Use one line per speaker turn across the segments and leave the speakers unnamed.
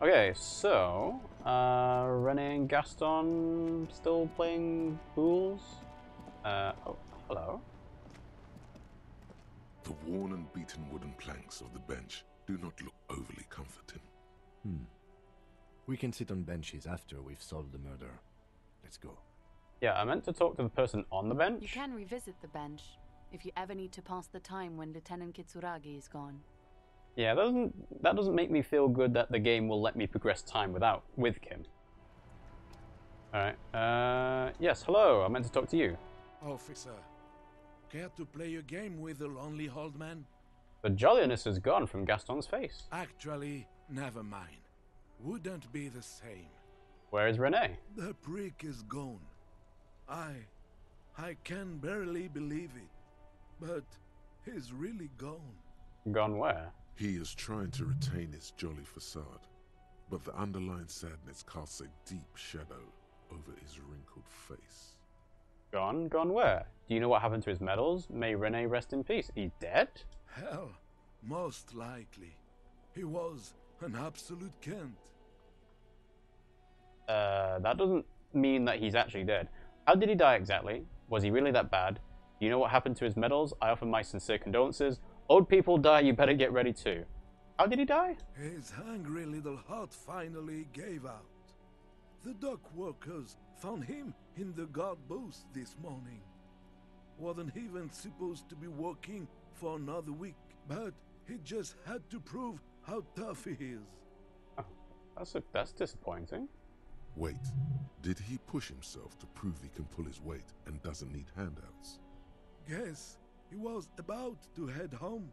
Okay, so Rene and Gaston still playing pools? Oh, hello.
The worn and beaten wooden planks of the bench do not look overly comforting.
We can sit on benches after we've solved the murder. Let's go.
Yeah, I meant to talk to the person on the bench.
You can revisit the bench if you ever need to pass the time when Lieutenant Kitsuragi is gone.
Yeah, that doesn't make me feel good that the game will let me progress time with Kim. Alright, yes, hello, I meant to talk to you.
Officer, care to play a game with the lonely old man?
The jolliness is gone from Gaston's face.
Actually, never mind. Wouldn't be the same.
Where is Rene?
The prick is gone. I can barely believe it, but he's really gone.
Gone where?
He is trying to retain his jolly facade, but the underlying sadness casts a deep shadow over his wrinkled face.
Gone? Gone where? Do you know what happened to his medals? May Rene rest in peace. He's dead?
Hell, most likely. He was an absolute cunt.
That doesn't mean that he's actually dead. How did he die exactly? Was he really that bad? Do you know what happened to his medals? I offer my sincere condolences. Old people die, you better get ready too. How did he die?
His hungry little heart finally gave out. The dock workers found him in the guard booth this morning. Wasn't even supposed to be working for another week, but he just had to prove how tough he is.
Oh, that's disappointing.
Wait, did he push himself to prove he can pull his weight and doesn't need handouts?
Guess he was about to head home,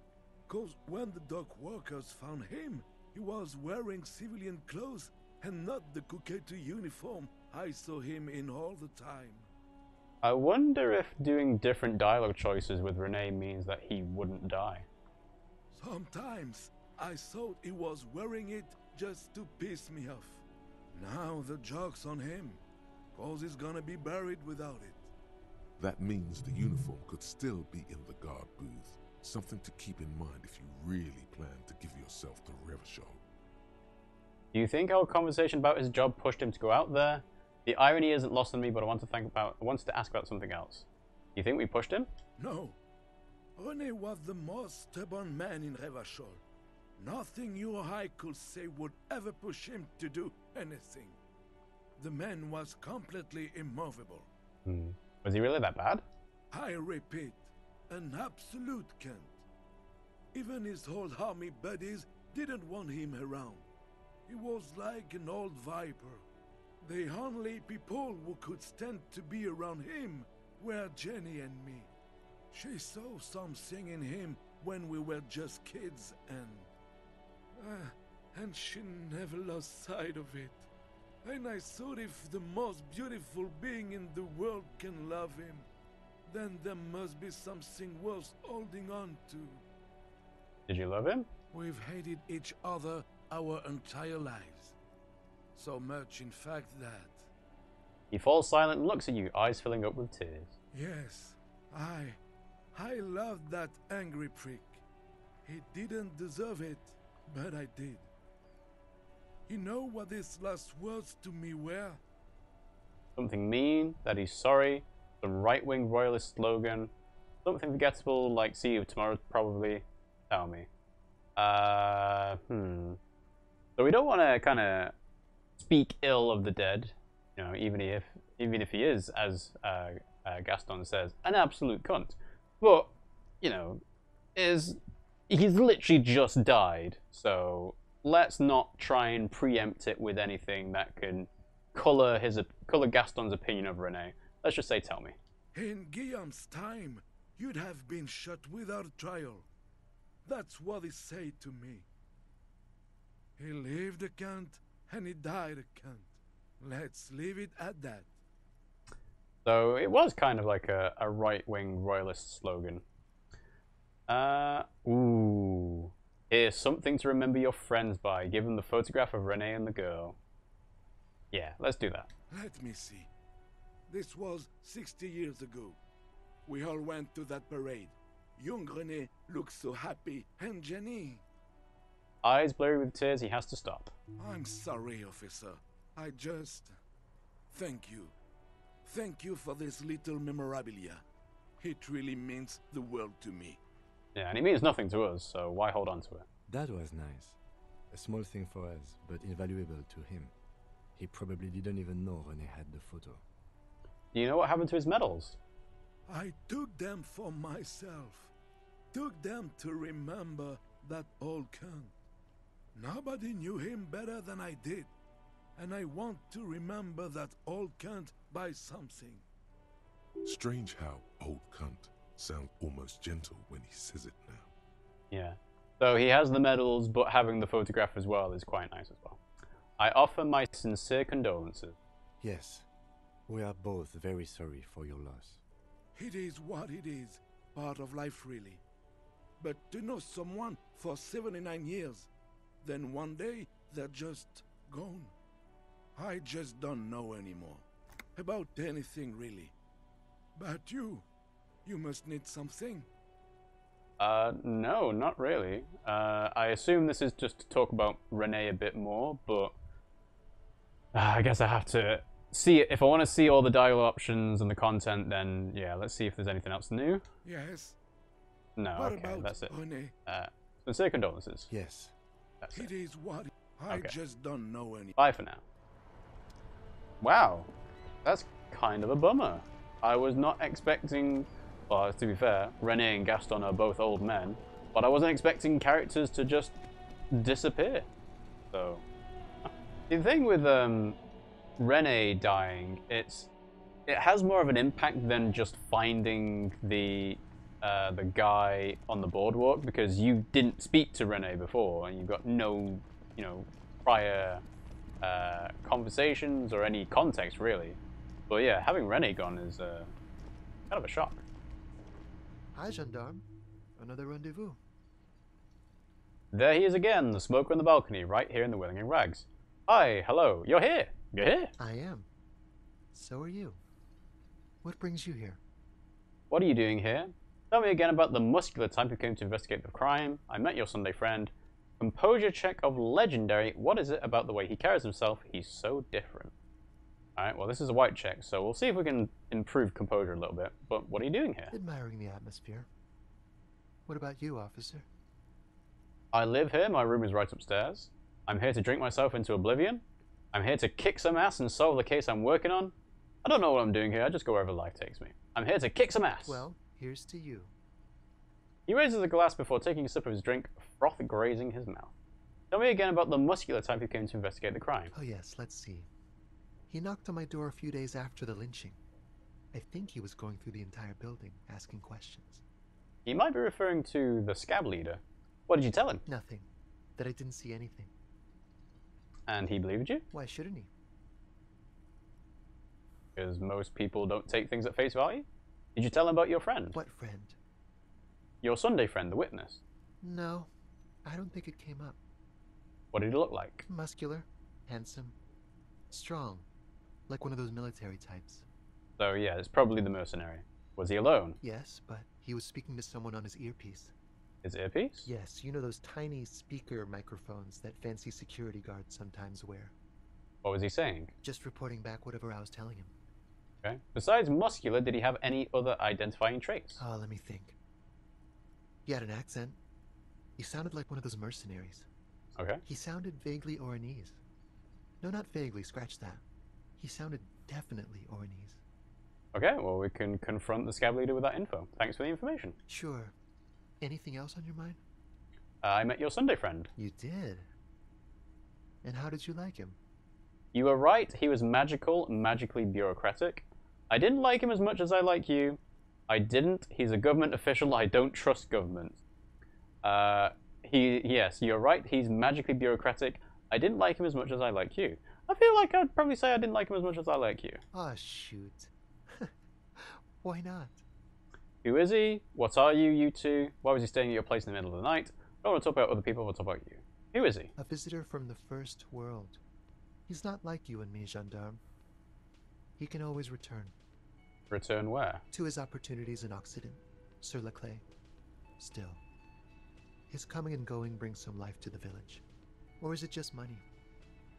cause when the dock workers found him, he was wearing civilian clothes and not the Kuketu uniform I saw him in all the time.
I wonder if doing different dialogue choices with Rene means that he wouldn't die.
Sometimes I thought he was wearing it just to piss me off. Now the joke's on him, cause he's gonna be buried without it.
That means the uniform could still be in the guard booth. Something to keep in mind if you really plan to give yourself to Revachol.
Do you think our conversation about his job pushed him to go out there? The irony isn't lost on me, but I wanted to ask about something else. Do you think we pushed him?
No. Rene was the most stubborn man in Revachol. Nothing you or I could say would ever push him to do anything. The man was completely immovable.
Was he really that bad?
I repeat, an absolute cunt. Even his old army buddies didn't want him around. He was like an old viper. The only people who could stand to be around him were Jenny and me. She saw something in him when we were just kids and she never lost sight of it. And I thought if the most beautiful being in the world can love him, then there must be something worth holding on to.
Did you love him?
We've hated each other our entire lives. So much, in fact, that...
He falls silent and looks at you, eyes filling up with tears.
Yes, I loved that angry prick. He didn't deserve it, but I did. You know what his last words to me were?
Something mean, that he's sorry, some right-wing royalist slogan, something forgettable like see you tomorrow probably. Tell me. So we don't want to kind of speak ill of the dead, you know, even if he is, as Gaston says, an absolute cunt. But, you know, he's literally just died, so let's not try and preempt it with anything that can color Gaston's opinion of Rene. Let's just say, tell me.
In Guillaume's time, you'd have been shot without a trial. That's what he said to me. He lived a cunt, and he died a cunt. Let's leave it at that.
So it was kind of like a right-wing royalist slogan. Ooh. Here's something to remember your friends by. Give them the photograph of Rene and the girl. Yeah, let's do that.
Let me see. This was 60 years ago. We all went to that parade. Young Rene looked so happy, and Jenny...
Eyes blurry with tears, he has to stop.
I'm sorry, officer. I just... Thank you. Thank you for this little memorabilia. It really means the world to me.
Yeah, and he means nothing to us, so why hold on to it?
That was nice. A small thing for us, but invaluable to him. He probably didn't even know René had the photo.
Do you know what happened to his medals?
I took them for myself. Took them to remember that old cunt. Nobody knew him better than I did. And I want to remember that old cunt by something.
Strange how old cunt sounds almost gentle when he says it now.
Yeah. So he has the medals, but having the photograph as well is quite nice as well. I offer my sincere condolences.
Yes, we are both very sorry for your loss.
It is what it is. Part of life, really. But to know someone for 79 years, then one day they're just gone. I just don't know anymore. About anything, really. But you must need something.
No, not really. I assume this is just to talk about René a bit more, but I guess I have to see it. If I want to see all the dialogue options and the content, then yeah, let's see if there's anything else new.
Yes.
No,
What
okay,
about
that's it.
René?
Sincere condolences.
Yes.
That's
It
it.
is what I
Okay.
just don't know any.
Bye for now. Wow, that's kind of a bummer. I was not expecting, well, to be fair, René and Gaston are both old men, but I wasn't expecting characters to just disappear. So, the thing with René dying, it has more of an impact than just finding the guy on the boardwalk, because you didn't speak to René before and you've got no, prior conversations or any context really. But yeah, having René gone is kind of a shock.
Hi, gendarme. Another rendezvous.
There he is again, the smoker on the balcony, right here in the Willing Rags. Hi, hello, you're here. You're here.
I am. So are you. What brings you here?
What are you doing here? Tell me again about the muscular type who came to investigate the crime. I met your Sunday friend. Composure check of legendary. What is it about the way he carries himself? He's so different. Alright, well this is a white check, so we'll see if we can improve composure a little bit. But what are you doing here?
Admiring the atmosphere. What about you, officer?
I live here, my room is right upstairs. I'm here to drink myself into oblivion. I'm here to kick some ass and solve the case I'm working on. I don't know what I'm doing here, I just go wherever life takes me. I'm here to kick some ass.
Well, here's to you.
He raises a glass before taking a sip of his drink, froth grazing his mouth. Tell me again about the muscular type who came to investigate the crime.
Oh yes, let's see. He knocked on my door a few days after the lynching. I think he was going through the entire building, asking questions.
He might be referring to the scab leader. What did you tell him?
Nothing. That I didn't see anything.
And he believed you?
Why shouldn't he?
Because most people don't take things at face value? Did you tell him about your friend?
What friend?
Your Sunday friend, the witness.
No, I don't think it came up.
What did he look like?
Muscular, handsome, strong, like one of those military types.
So yeah, it's probably the mercenary. Was he alone?
Yes, but he was speaking to someone on his earpiece.
His earpiece?
Yes, you know those tiny speaker microphones that fancy security guards sometimes wear.
What was he saying?
Just reporting back whatever I was telling him.
Okay. Besides muscular, did he have any other identifying traits?
Oh, let me think. He had an accent. He sounded like one of those mercenaries.
Okay.
He sounded vaguely Oranese. No, not vaguely, scratch that. He sounded definitely Oranese.
Okay, well we can confront the scab leader with that info. Thanks for the information.
Sure. Anything else on your mind?
I met your Sunday friend.
You did? And how did you like him?
You were right, he was magical, magically bureaucratic. I didn't like him as much as I like you. I didn't. He's a government official. I don't trust government. Yes, you're right, he's magically bureaucratic. I didn't like him as much as I like you. I feel like I'd probably say I didn't like him as much as I like you.
Ah, shoot. Why not?
Who is he? What are you, you two? Why was he staying at your place in the middle of the night? I don't want to talk about other people, I want to talk about you. Who is he?
A visitor from the first world. He's not like you and me, gendarme. He can always return.
Return where?
To his opportunities in Occident, Sur la Clé. Still, His coming and going brings some life to the village. Or is it just money?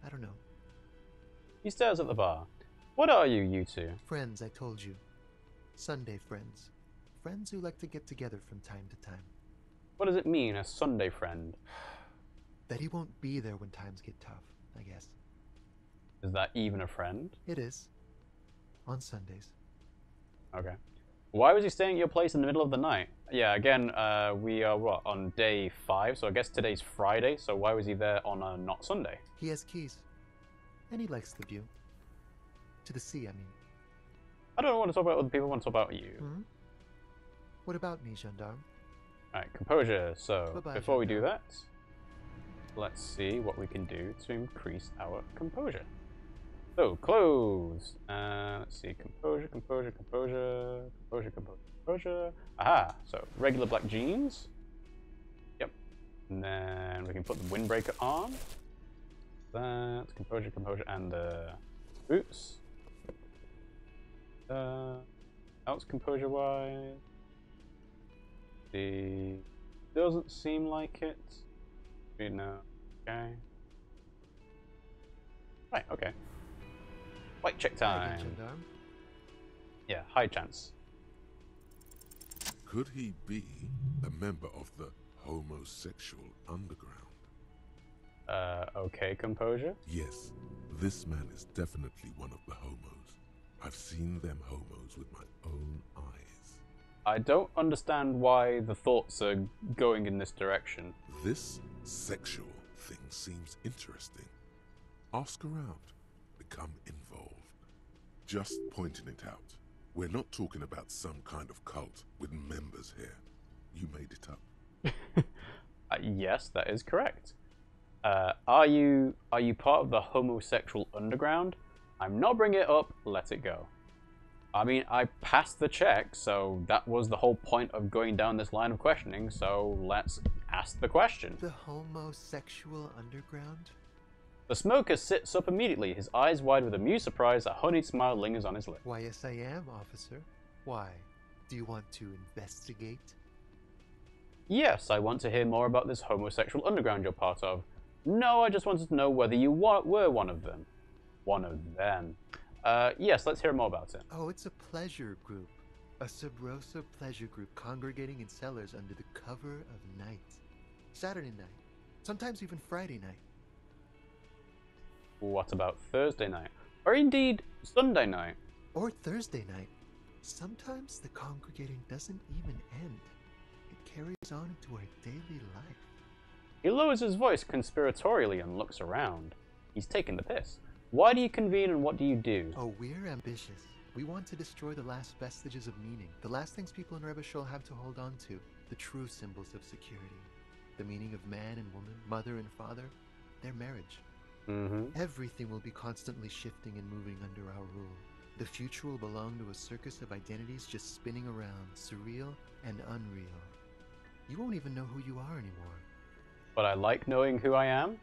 I don't know.
He stares at the bar. What are you two?
Friends, I told you. Sunday friends. Friends who like to get together from time to time.
What does it mean, a Sunday friend?
That he won't be there when times get tough, I guess.
Is that even a friend?
It is. On Sundays.
Okay. Why was he staying at your place in the middle of the night? Yeah, again, we are, what, on day 5, so I guess today's Friday, so why was he there on a not Sunday?
He has keys. And he likes the view. To the sea, I mean.
I don't want to talk about other people, I want to talk about you.
Hmm? What about me, gendarme?
Alright, composure. So,
Bye-bye,
before we do that, let's see what we can do to increase our composure. So, clothes. Let's see, composure. Aha! So, regular black jeans. Yep. And then we can put the windbreaker on. That's composure, and the boots. Else composure-wise. Doesn't seem like it. No. Okay. Right, okay. White check time.
Gendarme.
Yeah, high chance.
Could he be a member of the homosexual underground?
Okay, composure.
Yes, this man is definitely one of the homos. I've seen them homos with my own eyes.
I don't understand why the thoughts are going in this direction.
This sexual thing seems interesting. Ask around. Become involved. Just pointing it out. We're not talking about some kind of cult with members here. You made it up.
Yes, that is correct. Are you part of the homosexual underground? I'm not bringing it up, let it go. I mean, I passed the check, so that was the whole point of going down this line of questioning, so let's ask the question.
The homosexual underground?
The smoker sits up immediately, his eyes wide with amused surprise. A honeyed smile lingers on his lip.
Why, yes, I am, officer. Why? Do you want to investigate?
Yes, I want to hear more about this homosexual underground you're part of. No, I just wanted to know whether you were one of them. One of them. Yes, let's hear more about it.
Oh, it's a pleasure group. A sub rosa pleasure group congregating in cellars under the cover of night. Saturday night. Sometimes even Friday night.
What about Thursday night? Or indeed, Sunday night?
Or Thursday night. Sometimes the congregating doesn't even end. It carries on into our daily life.
He lowers his voice conspiratorially and looks around. He's taking the piss. Why do you convene and what do you do?
Oh, we're ambitious. We want to destroy the last vestiges of meaning. The last things people in Revachol have to hold on to. The true symbols of security. The meaning of man and woman, mother and father. Their marriage. Everything will be constantly shifting and moving under our rule. The future will belong to a circus of identities just spinning around, surreal and unreal. You won't even know who you are anymore.
But I like knowing who I am?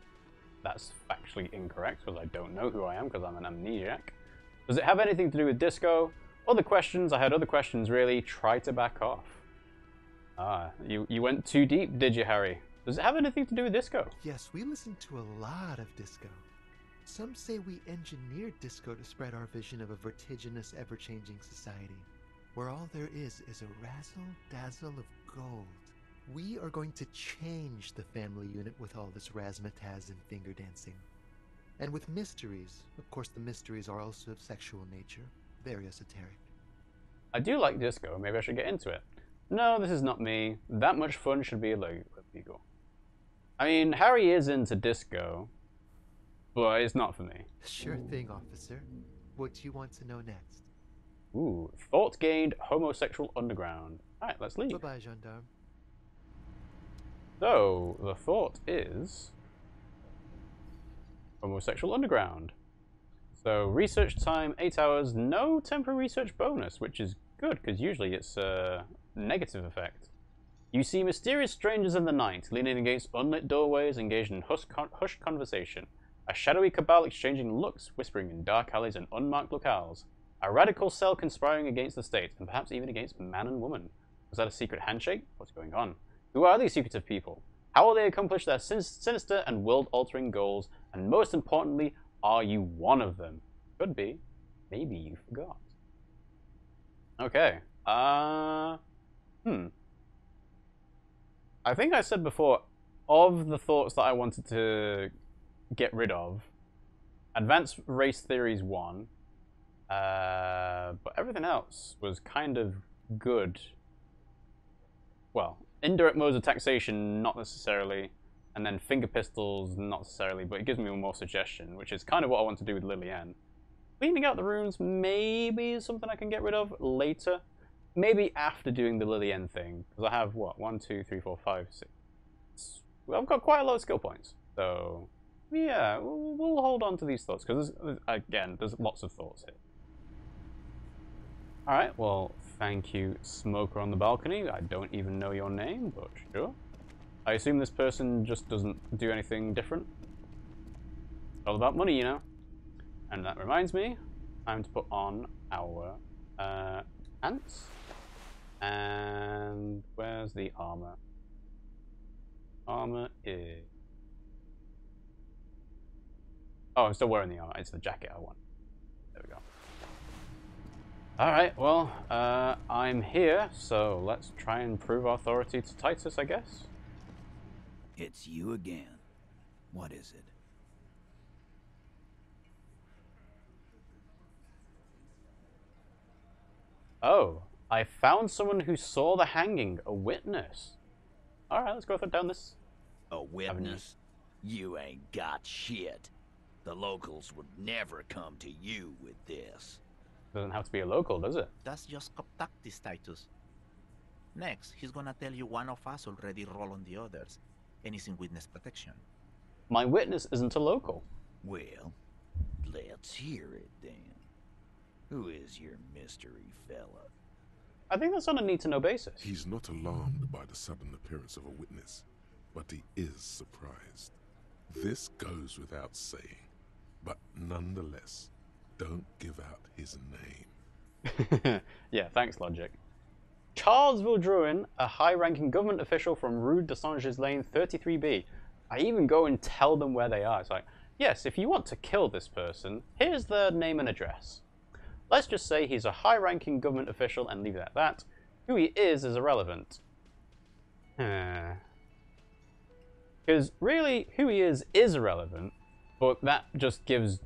That's factually incorrect, because I don't know who I am, because I'm an amnesiac. Does it have anything to do with disco? Other questions? I had other questions, really. Try to back off. Ah, you went too deep, did you, Harry? Does it have anything to do with disco?
Yes, we listen to a lot of disco. Some say we engineered disco to spread our vision of a vertiginous, ever-changing society, where all there is a razzle-dazzle of gold. We are going to change the family unit with all this razzmatazz and finger dancing. And with mysteries. Of course, the mysteries are also of sexual nature. Very esoteric.
I do like disco. Maybe I should get into it. No, this is not me. That much fun should be illegal. I mean, Harry is into disco, but it's not for me.
Sure thing, officer. What do you want to know next?
Ooh, thought gained, homosexual underground. Alright, let's leave.
Bye-bye, gendarme.
So, the thought is homosexual underground. So, research time 8 hours, no temporary research bonus, which is good because usually it's a negative effect. You see mysterious strangers in the night, leaning against unlit doorways, engaged in hushed conversation. A shadowy cabal exchanging looks, whispering in dark alleys and unmarked locales. A radical cell conspiring against the state, and perhaps even against man and woman. Was that a secret handshake? What's going on? Who are these secretive people? How will they accomplish their sinister and world-altering goals? And most importantly, are you one of them? Could be. Maybe you forgot. Okay. I think I said before, of the thoughts that I wanted to get rid of, advanced race theories one, but everything else was kind of good. Well, indirect modes of taxation, not necessarily, and then finger pistols, not necessarily, but it gives me more suggestion, which is kind of what I want to do with Lillian. Cleaning out the runes maybe is something I can get rid of later. Maybe after doing the Lillian thing, because I have, what, 1, 2, 3, 4, 5, 6. Well, I've got quite a lot of skill points, so yeah, we'll hold on to these thoughts, because again, there's lots of thoughts here. Alright, well, thank you, Smoker on the balcony. I don't even know your name, but sure. I assume this person just doesn't do anything different. It's all about money, you know. And that reminds me, time to put on our pants. And where's the armor? Armor is... Oh, I'm still wearing the armor. It's the jacket I want. There we go. Alright, well, I'm here, so let's try and prove our authority to Titus, I guess.
It's you again. What is it?
Oh, I found someone who saw the hanging, a witness. Alright, let's go down this.
A witness? You ain't got shit. The locals would never come to you with this.
Doesn't have to be a local, does it?
That's just tactics, Titus. Next, he's gonna tell you one of us already roll on the others, and he's in witness protection.
My witness isn't a local.
Well, let's hear it then. Who is your mystery fella?
I think that's on a need-to-know basis.
He's not alarmed by the sudden appearance of a witness, but he is surprised. This goes without saying, but nonetheless, don't give out his name.
Yeah, thanks, Logic. Charles Vildruin, a high-ranking government official from Rue de Saint-Gislain 33B. I even go and tell them where they are. It's like, yes, if you want to kill this person, here's their name and address. Let's just say he's a high-ranking government official and leave it at that. Who he is irrelevant. Because really, who he is irrelevant, but that just gives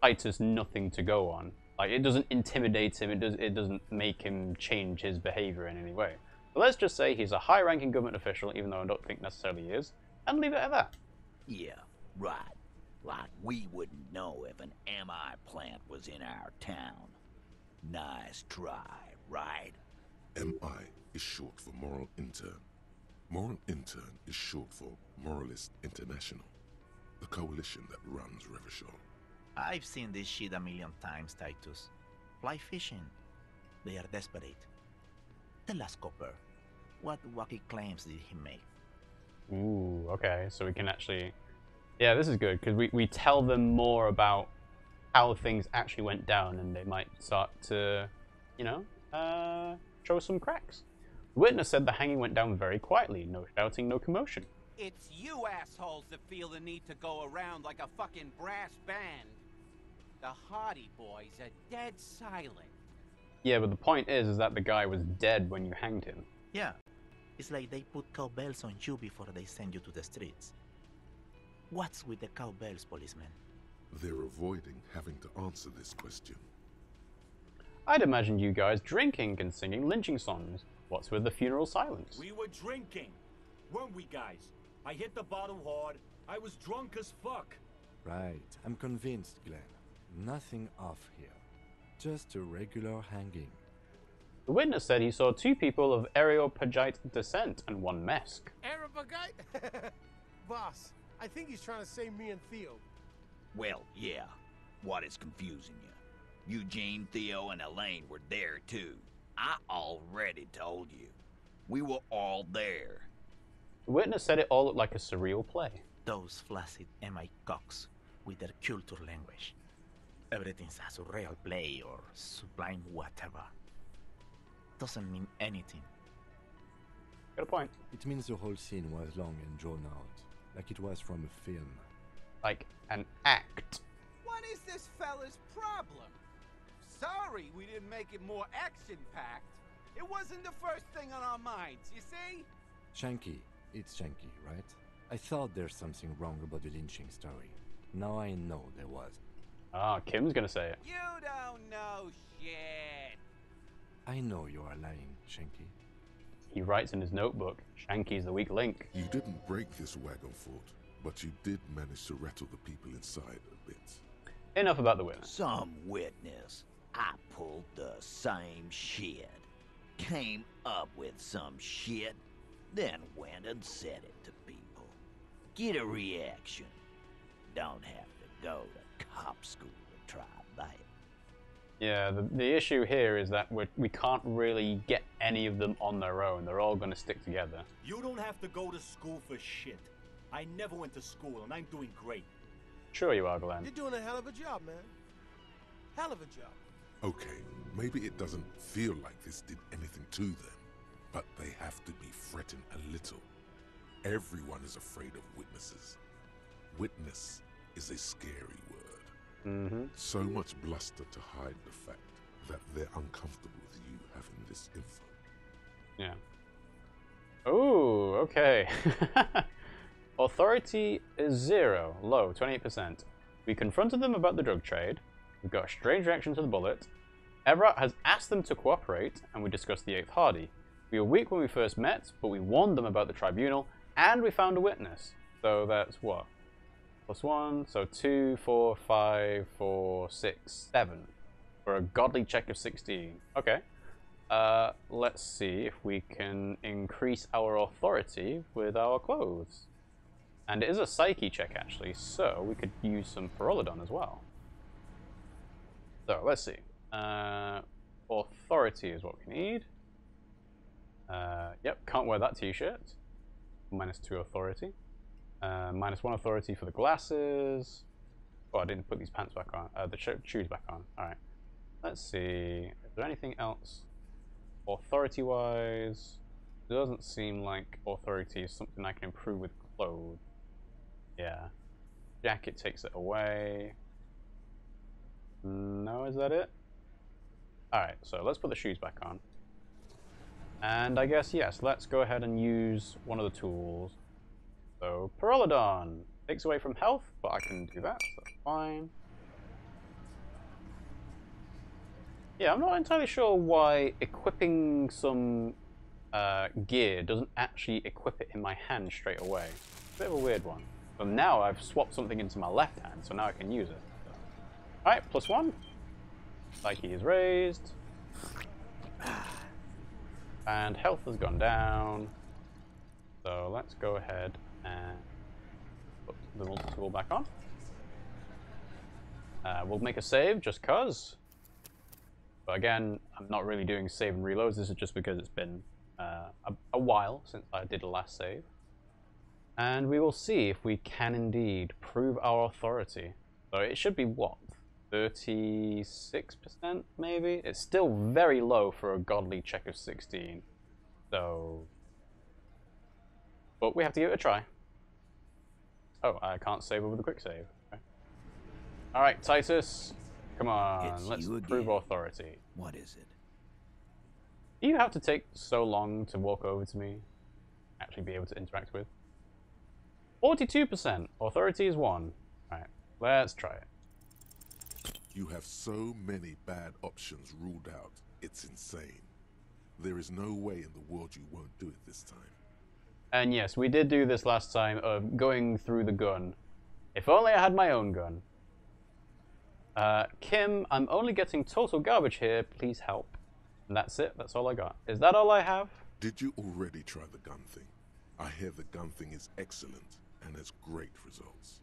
Titus nothing to go on. Like, it doesn't intimidate him, it doesn't make him change his behavior in any way. But let's just say he's a high-ranking government official, even though I don't think necessarily he is, and leave it at that.
Yeah, right. Like we wouldn't know if an MI plant was in our town. Nice try, right?
MI is short for Moral Intern. Moral Intern is short for Moralist International, the coalition that runs Revachol.
I've seen this shit a million times, Titus. Fly fishing. They are desperate. Tell us, Copper, what wacky claims did he make?
Ooh, okay, so we can actually... Yeah, this is good, because we tell them more about how things actually went down, and they might start to, you know, show some cracks. The witness said the hanging went down very quietly, no shouting, no commotion.
It's you assholes that feel the need to go around like a fucking brass band. The Hardy Boys are dead silent.
Yeah, but the point is that the guy was dead when you hanged him.
Yeah, it's like they put cowbells on you before they send you to the streets. What's with the cowbells, policeman?
They're avoiding having to answer this question.
I'd imagine you guys drinking and singing lynching songs. What's with the funeral silence?
We were drinking, weren't we, guys? I hit the bottle hard. I was drunk as fuck.
Right, I'm convinced, Glenn. Nothing off here. Just a regular hanging.
The witness said he saw 2 people of Areopagite descent and 1 Mesk.
Areopagite? Boss, I think he's trying to say me and Theo.
Well, yeah. What is confusing you? Eugene, Theo, and Elaine were there too. I already told you. We were all there.
The witness said it all looked like a surreal play.
Those flaccid MI cocks with their culture language. Everything's a surreal play or sublime whatever. Doesn't mean anything.
Got a point.
It means the whole scene was long and drawn out, like it was from a film.
Like an act.
What is this fella's problem? Sorry we didn't make it more action-packed. It wasn't the first thing on our minds, you see?
Shanky. It's Shanky, right? I thought there's something wrong about the lynching story. Now I know there was.
Ah, Kim's gonna say it.
You don't know shit.
I know you are lying, Shanky.
He writes in his notebook, Shanky's the weak link.
You didn't break this wagon fort, but you did manage to rattle the people inside a bit.
Enough about the witness.
Some witness. I pulled the same shit. Came up with some shit, then went and said it to people. Get a reaction. Don't have to go to cop school to try that.
Yeah, the issue here is that we can't really get any of them on their own. They're all going to stick together.
You don't have to go to school for shit. I never went to school, and I'm doing great.
Sure you are, Glenn.
You're doing a hell of a job, man. Hell of a job.
Okay, maybe it doesn't feel like this did anything to them, but they have to be fretting a little. Everyone is afraid of witnesses. Witness is a scary word.
Mm-hmm.
So much bluster to hide the fact that they're uncomfortable with you having this info.
Yeah. Oh, okay. Authority is 0, low, 28%. We confronted them about the drug trade. We've got a strange reaction to the bullet. Everett has asked them to cooperate, and we discussed the 8th Hardy. We were weak when we first met, but we warned them about the tribunal, and we found a witness. So that's what? +1, so 2, 4, 5, 4, 6, 7. For a godly check of 16. Okay. Let's see if we can increase our authority with our clothes. And it is a psyche check, actually, so we could use some Pyrrolidon as well. So, let's see. Authority is what we need. Yep, can't wear that t-shirt. -2 authority. -1 authority for the glasses. Oh, I didn't put these pants back on. The shoes back on. Alright. Let's see. Is there anything else? Authority-wise, it doesn't seem like authority is something I can improve with clothes. Yeah. Jacket takes it away. No, is that it? Alright, so let's put the shoes back on. And I guess, yes, let's go ahead and use one of the tools. So, Pyrrolidon takes away from health, but I can do that, so that's fine. Yeah, I'm not entirely sure why equipping some gear doesn't actually equip it in my hand straight away. It's a bit of a weird one. But now I've swapped something into my left hand, so now I can use it. So. Alright, +1. Psyche is raised. And health has gone down. So let's go ahead and put the multi-tool back on. We'll make a save just cause. But again, I'm not really doing save and reloads. This is just because it's been a while since I did the last save. And we will see if we can indeed prove our authority. So it should be what? 36% maybe? It's still very low for a godly check of 16. So... But we have to give it a try. Oh, I can't save over the quick save. Okay. Alright, Titus. Come on, let's prove authority.
What is it?
Do you have to take so long to walk over to me? Actually be able to interact with? 42%. Authority is 1. Alright, let's try it.
You have so many bad options ruled out, it's insane. There is no way in the world you won't do it this time.
And yes, we did do this last time of going through the gun. If only I had my own gun. Kim, I'm only getting total garbage here, please help. And that's it, that's all I got. Is that all I have?
Did you already try the gun thing? I hear the gun thing is excellent and has great results.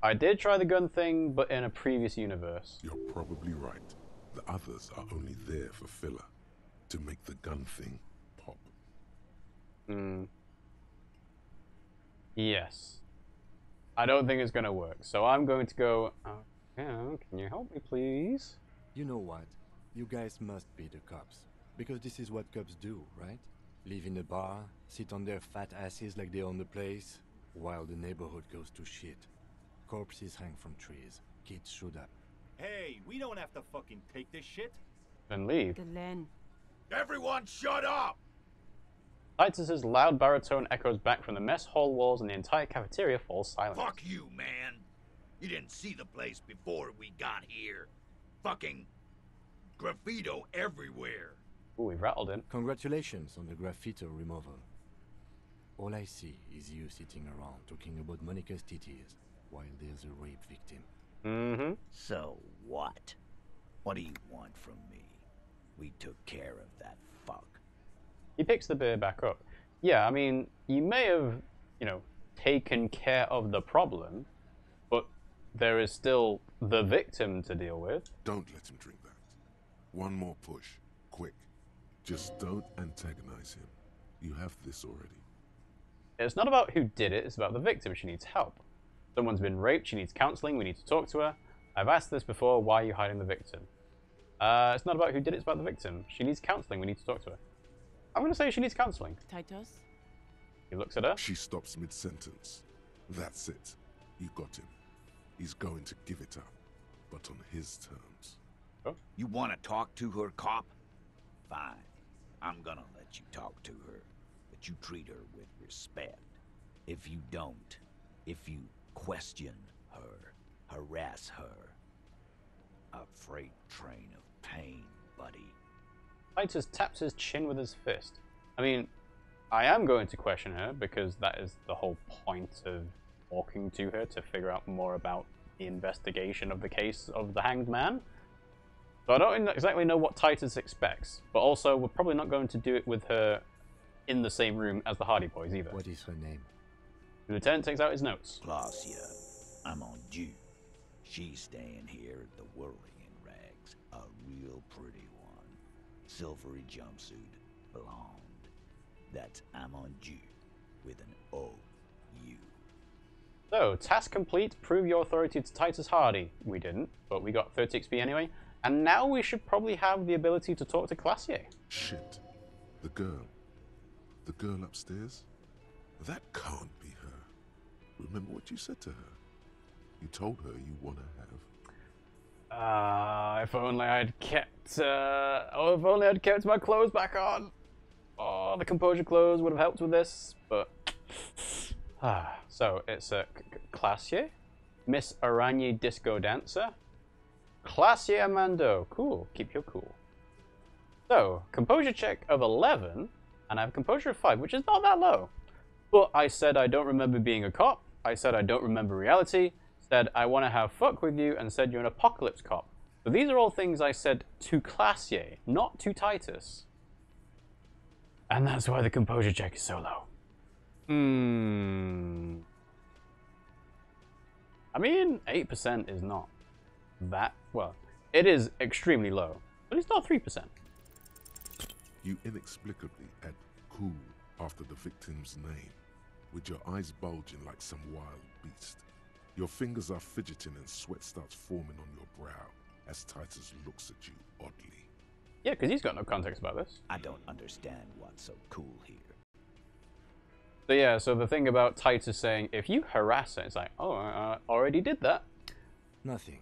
I did try the gun thing, but in a previous universe.
You're probably right. The others are only there for filler, to make the gun thing pop.
Yes. I don't think it's going to work, so I'm going to go... yeah, can you help me, please?
You know what? You guys must be the cops. Because this is what cops do, right? Live in a bar, sit on their fat asses like they own the place, while the neighborhood goes to shit. Corpses hang from trees. Kids shoot up.
Hey, we don't have to fucking take this shit.
And leave.
Glenn.
Everyone shut up!
Titus's loud baritone echoes back from the mess hall walls, and the entire cafeteria falls silent.
Fuck you, man. You didn't see the place before we got here. Fucking graffito everywhere.
Ooh, we've rattled him.
Congratulations on the graffito removal. All I see is you sitting around talking about Monica's titties while there's a rape victim.
Mm-hmm.
So what? What do you want from me? We took care of that fuck.
He picks the beer back up. Yeah, I mean, you may have, you know, taken care of the problem, but there is still the victim to deal with.
Don't let him drink that. One more push. Quick. Just don't antagonize him. You have this already.
It's not about who did it, it's about the victim. She needs help. Someone's been raped, she needs counseling, we need to talk to her. I've asked this before, why are you hiding the victim? It's not about who did it, it's about the victim. She needs counseling, we need to talk to her. I'm going to say she needs counseling.
Titus?
He looks at her.
She stops mid-sentence. That's it. You got him. He's going to give it up, but on his terms.
Oh.
You want to talk to her, cop? Fine. I'm gonna let you talk to her, but you treat her with respect. If you don't, if you question her, harass her, a freight train of pain, buddy.
Titus taps his chin with his fist. I mean, I am going to question her because that is the whole point of talking to her, to figure out more about the investigation of the case of the hanged man. So I don't exactly know what Titus expects, but also we're probably not going to do it with her in the same room as the Hardy Boys either.
What is her name?
The lieutenant takes out his notes.
Glacia, I'm on due. She's staying here at the Whirling in Rags, a real pretty one. Silvery jumpsuit, blonde. That's I'm on due with an O-U.
So, task complete, prove your authority to Titus Hardy. We didn't, but we got 30 XP anyway. And now we should probably have the ability to talk to Glacier.
Shit. The girl. The girl upstairs? That can't be her. Remember what you said to her? You told her you want to have.
If only I'd kept, if only I'd kept my clothes back on. Oh, the Composure clothes would have helped with this, but... So, it's a Glacier, Miss Aranye Disco Dancer, Glacier Amando. Cool, keep your cool. So, Composure check of 11, and I have Composure of 5, which is not that low. But I said I don't remember being a cop, I said I don't remember reality, said I want to have fuck with you, and said you're an apocalypse cop. So these are all things I said to Glacier, not to Titus. And that's why the Composure check is so low. I mean, 8% is not that, well, it is extremely low, but it's not 3%.
You inexplicably add cool after the victim's name, with your eyes bulging like some wild beast. Your fingers are fidgeting and sweat starts forming on your brow as Titus looks at you oddly.
Yeah, because he's got no context about this.
I don't understand what's so cool here.
So yeah, so the thing about Titus saying, if you harass her, it's like, oh, I already did that.
Nothing.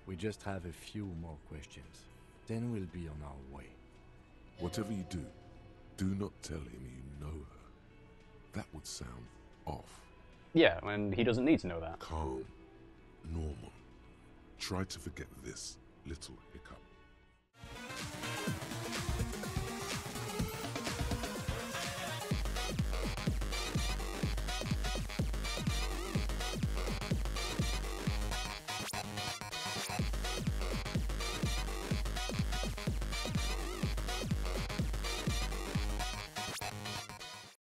We just have a few more questions. Then we'll be on our way.
Whatever you do, do not tell him you know her. That would sound off.
Yeah, and he doesn't need to know that.
Calm. Normal. Try to forget this little hiccup.